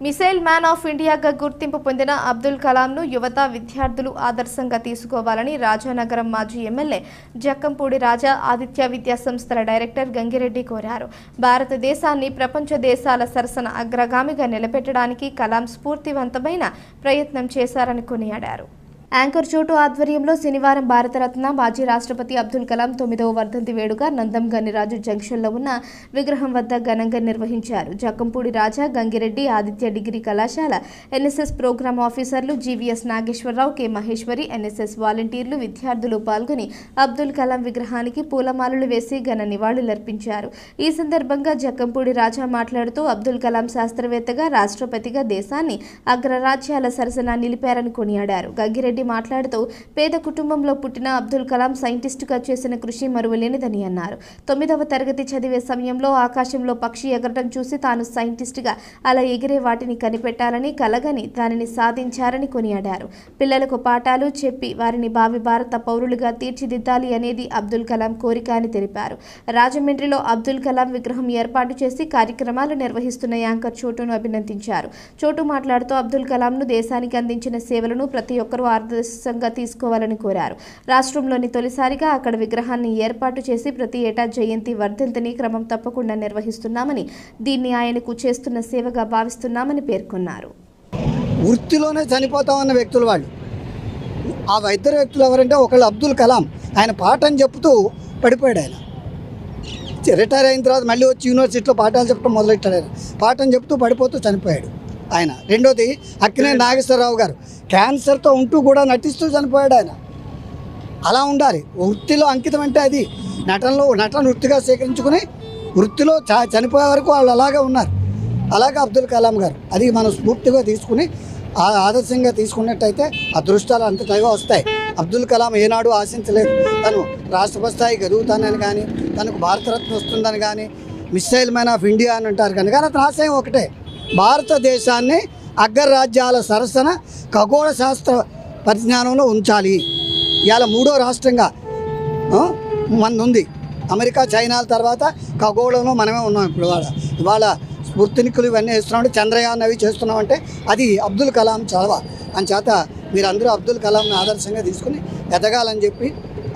Missile man of ఇండియాగా గుర్తింపు పొందిన అబ్దుల్ కలాంను యువత విద్యార్థులు ఆదర్శంగా తీసుకోవాలని రాజానగరం మాజీ ఎమ్మెల్యే జక్కంపూడి రాజా ఆదిత్య విద్యా సంస్థల డైరెక్టర్ గంగిరెడ్డి కోరారు. భారతదేశాన్ని ప్రపంచ దేశాల సరసన అగ్రగామిగా నిలబెట్టడానికి కలాం స్ఫూర్తివంతమైన ప్రయత్నం చేశారని కొనియాడారు. యాంకర్ చోటు ఆధ్వర్యంలో శనివారం భారతరత్న మాజీ రాష్ట్రపతి అబ్దుల్ కలాం 9వ వర్ధంతి వేడుక నందం గనిరాజు జంక్షన్లో ఉన్న విగ్రహం వద్ద ఘనంగా నిర్వహించారు. జక్కంపూడి రాజా, గంగిరెడ్డి ఆదిత్య డిగ్రీ కళాశాల ఎన్ఎస్ఎస్ ప్రోగ్రామ్ ఆఫీసర్లు GVS Nageswararao, K Maheshwari, NSS వాలంటీర్లు, విద్యార్థులు పాల్గొని అబ్దుల్ కలాం విగ్రహానికి పూలమాలలు వేసి ఘన నివాళులర్పించారు. ఈ సందర్భంగా జక్కంపూడి రాజా మాట్లాడుతూ అబ్దుల్ కలాం శాస్త్రవేత్తగా, రాష్ట్రపతిగా దేశాన్ని అగ్రరాజ్యాల సరసన నిలిపారని కొనియాడారు. గంగిరెడ్డి మాట్లాడుతూ పేద కుటుంబంలో పుట్టిన అబ్దుల్ కలాం సైంటిస్టుగా చేసిన కృషి మరువలేనిదని అన్నారు. 9వ తరగతి చదివే సమయంలో ఆకాశంలో పక్షి ఎగరడం చూసి తాను సైంటిస్టుగా అలా ఎగిరే వాటిని కనిపెట్టాలని కలగని దానిని సాధించారని కొనియాడారు. పిల్లలకు పాఠాలు చెప్పి వారిని భావి భారత పౌరులుగా తీర్చిదిద్దాలి అనేది అబ్దుల్ కలాం కోరిక అని తెలిపారు. రాజమండ్రిలో అబ్దుల్ కలాం విగ్రహం ఏర్పాటు చేసి కార్యక్రమాలు నిర్వహిస్తున్న యాంకర్ చోటును అభినందించారు. చోటు మాట్లాడుతూ అబ్దుల్ కలాంను దేశానికి అందించిన సేవలను ప్రతి ఒక్కరూ ఆదర్శంగా తీసుకోవాలని కోరారు. రాష్ట్రంలోని తొలిసారిగా అక్కడ విగ్రహాన్ని ఏర్పాటు చేసి ప్రతి ఏటా జయంతి, వర్ధంతిని క్రమం తప్పకుండా నిర్వహిస్తున్నామని, దీన్ని ఆయనకు చేస్తున్న సేవగా భావిస్తున్నామని పేర్కొన్నారు. వృత్తిలోనే చనిపోతామన్న వ్యక్తులు వాళ్ళు. ఆ ఇద్దరు వ్యక్తులు ఎవరంటే ఒకళ్ళు అబ్దుల్ కలాం, ఆయన పాఠం చెప్తూ పడిపోయాడు. ఆయన రిటైర్ అయిన తర్వాత మళ్ళీ వచ్చి యూనివర్సిటీలో పాఠాలు చెప్పడం మొదలెట్టాడు. ఆయన పాఠం చెప్తూ పడిపోతూ చనిపోయాడు ఆయన. రెండోది అక్కినేని నాగేశ్వరరావు గారు క్యాన్సర్తో ఉంటూ కూడా నటిస్తూ చనిపోయాడు ఆయన. అలా ఉండాలి వృత్తిలో అంకితం అంటే. అది నటన వృత్తిగా స్వీకరించుకుని వృత్తిలో చనిపోయే వరకు వాళ్ళు అలాగే ఉన్నారు. అలాగే అబ్దుల్ కలాం గారు. అది మనం స్ఫూర్తిగా తీసుకుని ఆదర్శంగా తీసుకున్నట్టయితే అదృష్టాలు అంతటగా వస్తాయి. అబ్దుల్ కలాం ఏనాడు ఆశించలేదు తను రాష్ట్రపతి స్థాయికి ఎదుగుతానని కానీ, తనకు భారతరత్న వస్తుందని కానీ, మిసైల్ మ్యాన్ ఆఫ్ ఇండియా అని అంటారు కానీ అతని ఆశయం ఒకటే, భారతదేశాన్ని అగ్రరాజ్యాల సరసన ఖగోళ శాస్త్ర పరిజ్ఞానంలో ఉంచాలి. ఇవాళ 3వ రాష్ట్రంగా మనది ఉంది. అమెరికా, చైనాల తర్వాత ఖగోళంలో మనమే ఉన్నాం. ఇవాళ స్ఫూర్తినికులు ఇవన్నీ వేస్తున్నామంటే, చంద్రయాన్ అవి చేస్తున్నామంటే అది అబ్దుల్ కలాం చదవ. అంచేత మీరందరూ అబ్దుల్ కలాంని ఆదర్శంగా తీసుకుని ఎదగాలని చెప్పి,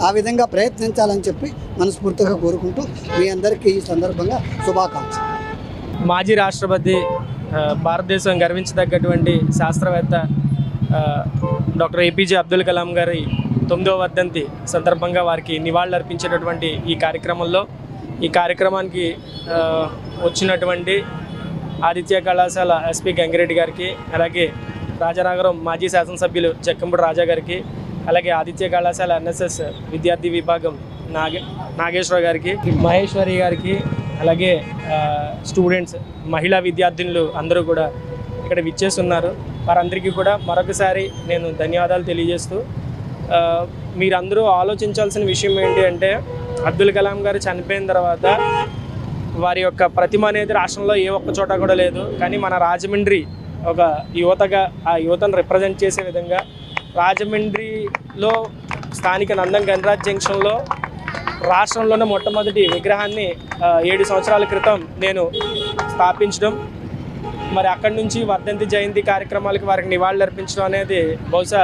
ఆ విధంగా ప్రయత్నించాలని చెప్పి మనస్ఫూర్తిగా కోరుకుంటూ మీ అందరికీ ఈ సందర్భంగా శుభాకాంక్షలు. మాజీ రాష్ట్రపతి, భారతదేశం గర్వించదగ్గటువంటి శాస్త్రవేత్త డాక్టర్ ఏపీజే అబ్దుల్ కలాం గారి 9వ వర్ధంతి సందర్భంగా వారికి నివాళులు అర్పించేటటువంటి ఈ కార్యక్రమానికి వచ్చినటువంటి ఆదిత్య కళాశాల ఎస్పీ గంగిరెడ్డి గారికి, అలాగే రాజానగరం మాజీ శాసనసభ్యులు జక్కంపూడి రాజా గారికి, అలాగే ఆదిత్య కళాశాల ఎన్ఎస్ఎస్ విద్యార్థి విభాగం నాగేశ్వర గారికి, మహేశ్వరి గారికి, అలాగే స్టూడెంట్స్, మహిళా విద్యార్థినులు అందరూ కూడా ఇక్కడ విచ్చేస్తున్నారు. వారందరికీ కూడా మరొకసారి నేను ధన్యవాదాలు తెలియజేస్తూ, మీరందరూ ఆలోచించాల్సిన విషయం ఏంటి అంటే, అబ్దుల్ కలాం గారు చనిపోయిన తర్వాత వారి యొక్క ప్రతిమ అనేది రాష్ట్రంలో ఏ ఒక్క చోట కూడా లేదు. కానీ మన రాజమండ్రి ఒక యువతగా ఆ యువతను రిప్రజెంట్ చేసే విధంగా రాజమండ్రిలో స్థానిక నందం గనిరాజ్ జంక్షన్లో రాష్ట్రంలోనే మొట్టమొదటి విగ్రహాన్ని 7 సంవత్సరాల క్రితం నేను స్థాపించడం, మరి అక్కడి నుంచి వర్ధంతి జయంతి కార్యక్రమాలకి వారికి నివాళులు అర్పించడం అనేది బహుశా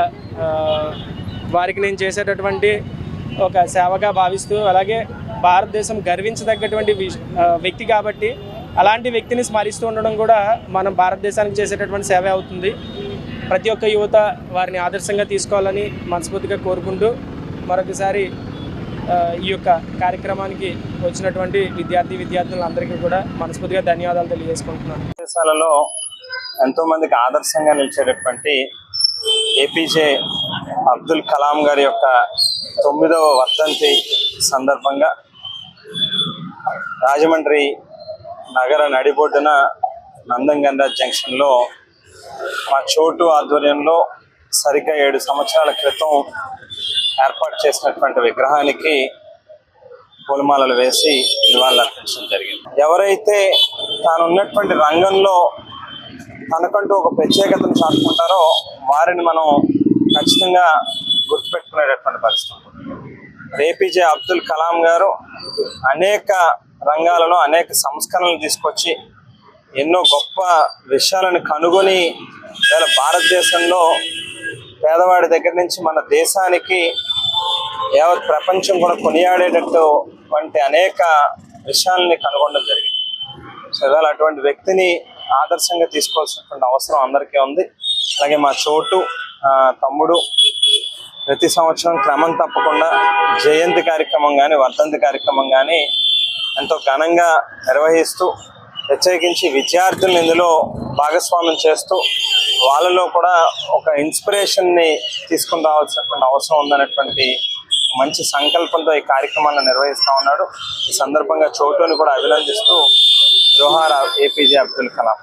వారికి నేను చేసేటటువంటి ఒక సేవగా భావిస్తూ, అలాగే భారతదేశం గర్వించదగ్గటువంటి వ్యక్తి కాబట్టి అలాంటి వ్యక్తిని స్మరిస్తూ ఉండడం కూడా మనం భారతదేశానికి చేసేటటువంటి సేవ అవుతుంది. ప్రతి ఒక్క యువత వారిని ఆదర్శంగా తీసుకోవాలని మనస్ఫూర్తిగా కోరుకుంటూ, మరొకసారి ఈ యొక్క కార్యక్రమానికి వచ్చినటువంటి విద్యార్థులందరికీ కూడా మనస్ఫూర్తిగా ధన్యవాదాలు తెలియజేసుకుంటున్నాను. దేశాలలో ఎంతోమందికి ఆదర్శంగా నిలిచేటటువంటి ఏపీజే అబ్దుల్ కలాం గారి యొక్క 9వ వర్ధంతి సందర్భంగా రాజమండ్రి నగర నడిబొడ్డున నందం గనిరాజ్ జంక్షన్లో మా చోటు ఆధ్వర్యంలో సరిగ్గా 7 సంవత్సరాల క్రితం ఏర్పాటు చేసినటువంటి విగ్రహానికి పూలమాలలు వేసి నివాళులు అర్పించడం జరిగింది. ఎవరైతే తాను ఉన్నటువంటి రంగంలో తనకంటూ ఒక ప్రత్యేకతను చాటుకుంటారో వారిని మనం ఖచ్చితంగా గుర్తుపెట్టుకునేటటువంటి పరిస్థితి. ఏపీజే అబ్దుల్ కలాం గారు అనేక రంగాలలో అనేక సంస్కరణలు తీసుకొచ్చి ఎన్నో గొప్ప విషయాలను కనుగొని ఇవాళ భారతదేశంలో పేదవాడి దగ్గర నుంచి మన దేశానికి యావత్ ప్రపంచం కూడా కొనియాడేటట్టు వంటి అనేక విషయాలని కనుగొనడం జరిగింది. సో ఇవాళ అటువంటి వ్యక్తిని ఆదర్శంగా తీసుకోవాల్సినటువంటి అవసరం అందరికీ ఉంది. అలాగే మా చోటు తమ్ముడు ప్రతి సంవత్సరం క్రమం తప్పకుండా జయంతి కార్యక్రమం కానీ వర్ధంతి కార్యక్రమం కానీ ఎంతో ఘనంగా నిర్వహిస్తూ ప్రత్యేకించి విద్యార్థులను ఇందులో భాగస్వామ్యం చేస్తూ వాళ్ళలో కూడా ఒక ఇన్స్పిరేషన్ని తీసుకుని రావాల్సినటువంటి అవసరం ఉందనేటువంటి మంచి సంకల్పంతో ఈ కార్యక్రమాన్ని నిర్వహిస్తూ ఉన్నాడు. ఈ సందర్భంగా చోటుని కూడా అభినందిస్తూ జోహార్ ఏపీజే అబ్దుల్ కలాం.